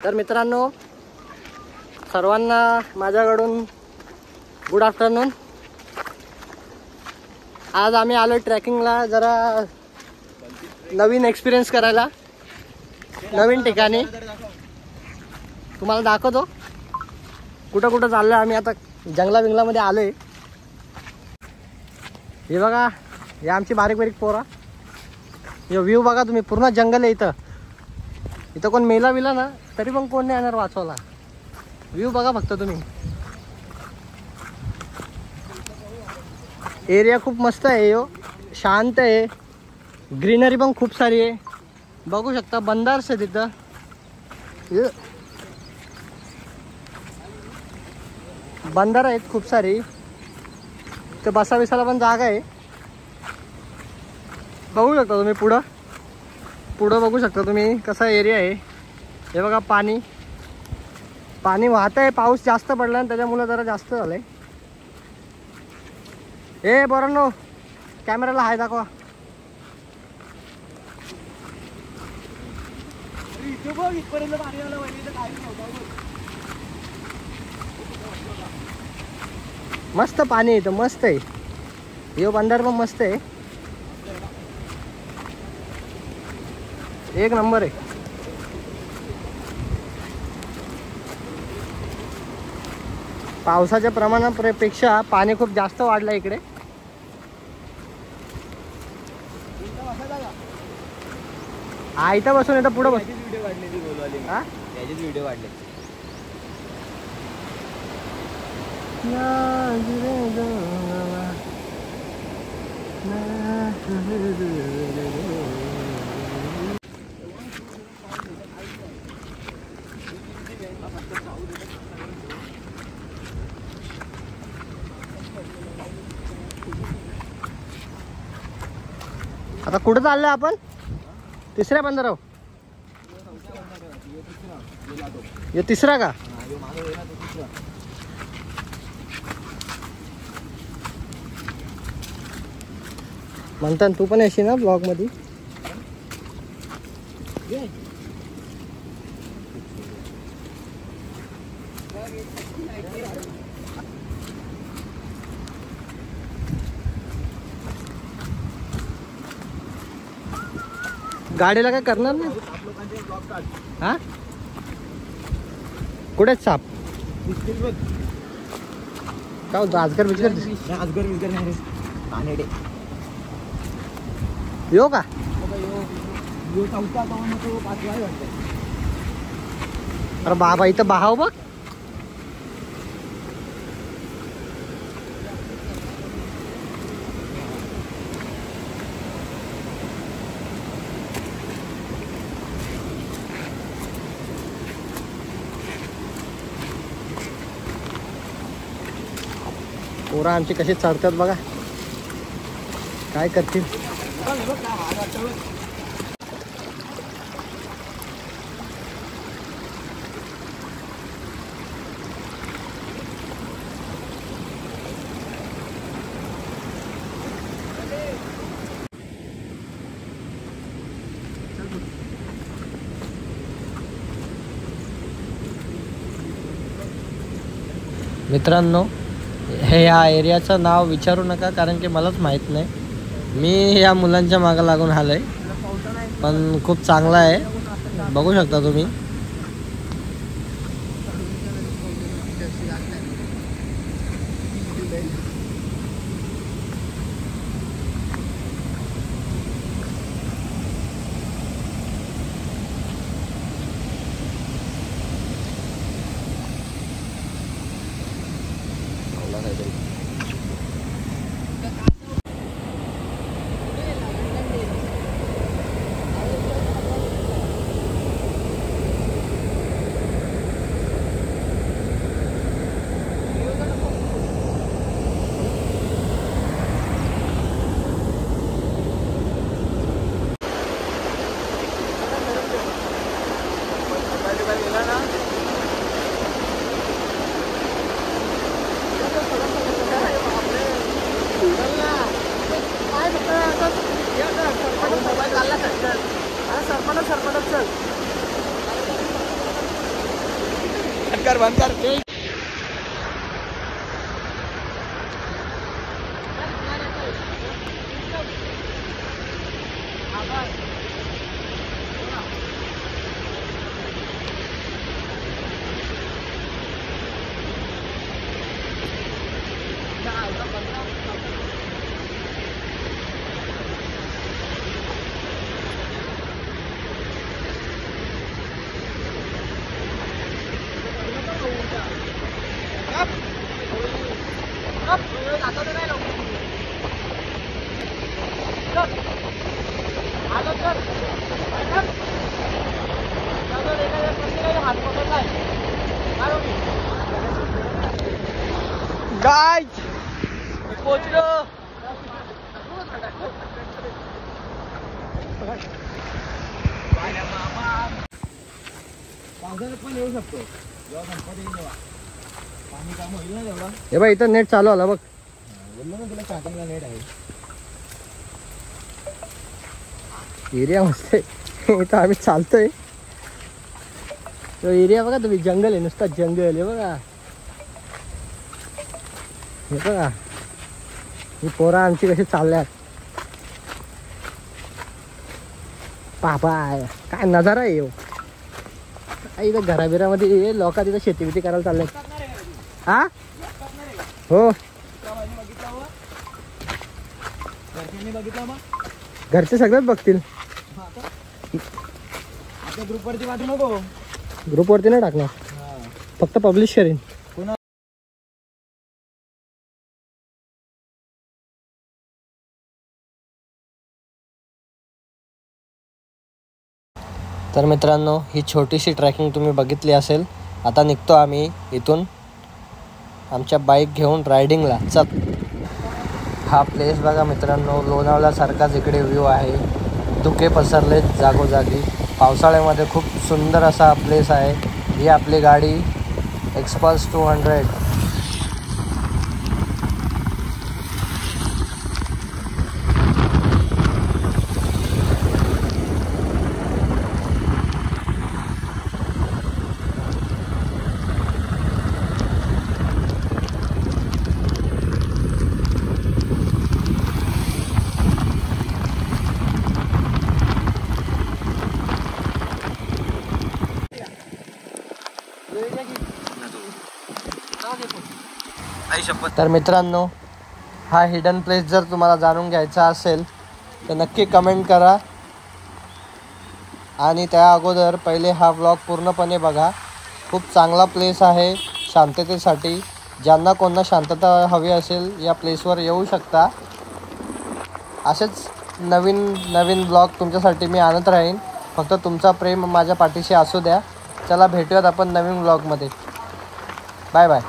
तर मित्रांनो, सर्वांना माझ्याकडून गुड आफ्टरनून। आज आम्ही आलो ट्रॅकिंगला, जरा नवीन एक्सपिरियन्स करायला, नवीन ठिकाणी तुम्हाला दाखवतो कुठं कुठं चाललो आम्ही। आता जंगलामध्ये आलोय। हे बघा, हे आमची बारीक बारीक पोरा। हे व्ह्यू बघा तुम्ही, पूर्ण जंगल आहे इथं। इथं कोण मेला विला ना तरी पण कोण नाही येणार वाचवायला। व्ह्यू बघा फक्त तुम्ही। एरिया खूप मस्त आहे, यो शांत आहे, ग्रीनरी पण खूप सारी आहे। बघू शकता बंदारस आहे तिथं। बंदर आहेत खूप सारी, तर बसा विसायला पण जागा आहे। बघू शकता तुम्ही पुढं बघू शकता तुम्ही कसा एरिया आहे। हे बघा पाणी वाहत आहे, पाऊस जास्त पडला आणि त्याच्यामुळे जरा जास्त झालंय। ए बरोनो, कॅमेराला हाय दाखवा। मस्त पाणी इथं, मस्त आहे। हे बंदर पण मस्त आहे, एक नंबर आहे। पावसाच्या प्रमाणापेक्षा पाणी खूप जास्त वाढलं इकडे। हा इथं बसून येतं, पुढे बस। व्हिडिओ वाढले। आता कुठं चाललोय आपण? तिसऱ्या बंदरावर। ये तिसरा का? म्हणता तू पण येशील ना ब्लॉग मध्ये? गाडीला काय करणार नाही? हा कुठेच साप का आजगर बिजगर यो का? अरे बाबा, इथं बहाव बघ। पोरा आमची कशी चढतात बघा, काय करतील। मित्रांनो, हे या एरियाचं नाव विचारू नका, कारण की मलाच माहीत नाही। मी या मुलांच्या मागं लागून आलोय, पण खूप चांगला आहे, बघू शकता तुम्ही। बंद कर. गाइस पोचलो. पावसाळ्यात पण येऊ शकतो जेव्हा गणपती येईल तेव्हा पाणी काम होईल ना तेव्हा. हे बघ इथं नेट चालू आला बघ. बोललो ना तुला स्टार्टिंगला नेट आहे. एरिया मस्त आहे. इथं आम्ही चालतोय. तो एरिया बघा तुम्ही, जंगल आहे, नुसता जंगल आहे बघा. हे बघा ही पोरं आमची कशी चालल्यात. बाबा काय नजारा आहे. इथं घराबिरामध्ये लोक तिथं शेती बिती करायला चालल्यात. हा हो घरचे सगळेच बघतील. ग्रुपवरती वाटू नको. ग्रुपवरती नाही टाकणार, फक्त पब्लिश करीन. तर मित्रांनो ही छोटीशी ट्रॅकिंग तुम्ही बघितली असेल. आता निघतो आम्ही इथून आमच्या बाईक घेऊन रायडिंगला. चल. हा प्लेस बघा मित्रांनो, लोणावळ्यासारखाच इकडे व्ह्यू आहे. धुके पसरले जागोजागी. पावसाळ्यामध्ये खूप सुंदर असा प्लेस आहे. ही आपली गाडी एक्सपल्स 200. तर मित्रांनो हा हिडन प्लेस जर तुम्हाला जाणून घ्यायचा असेल तर नक्की कमेंट करा. आणि त्या अगोदर पहिले हा व्लॉग पूर्णपणे बघा. खूप चांगला प्लेस आहे शांततेसाठी. ज्यांना कोणाला शांतता हवी असेल या प्लेसवर येऊ शकता. असेच नवीन नवीन ब्लॉग तुमच्यासाठी मी आणत राहीन. फक्त तुमचा प्रेम माझ्या पाठीशी असू द्या. चला भेटूयात आपण नवीन ब्लॉगमध्ये. Bye bye.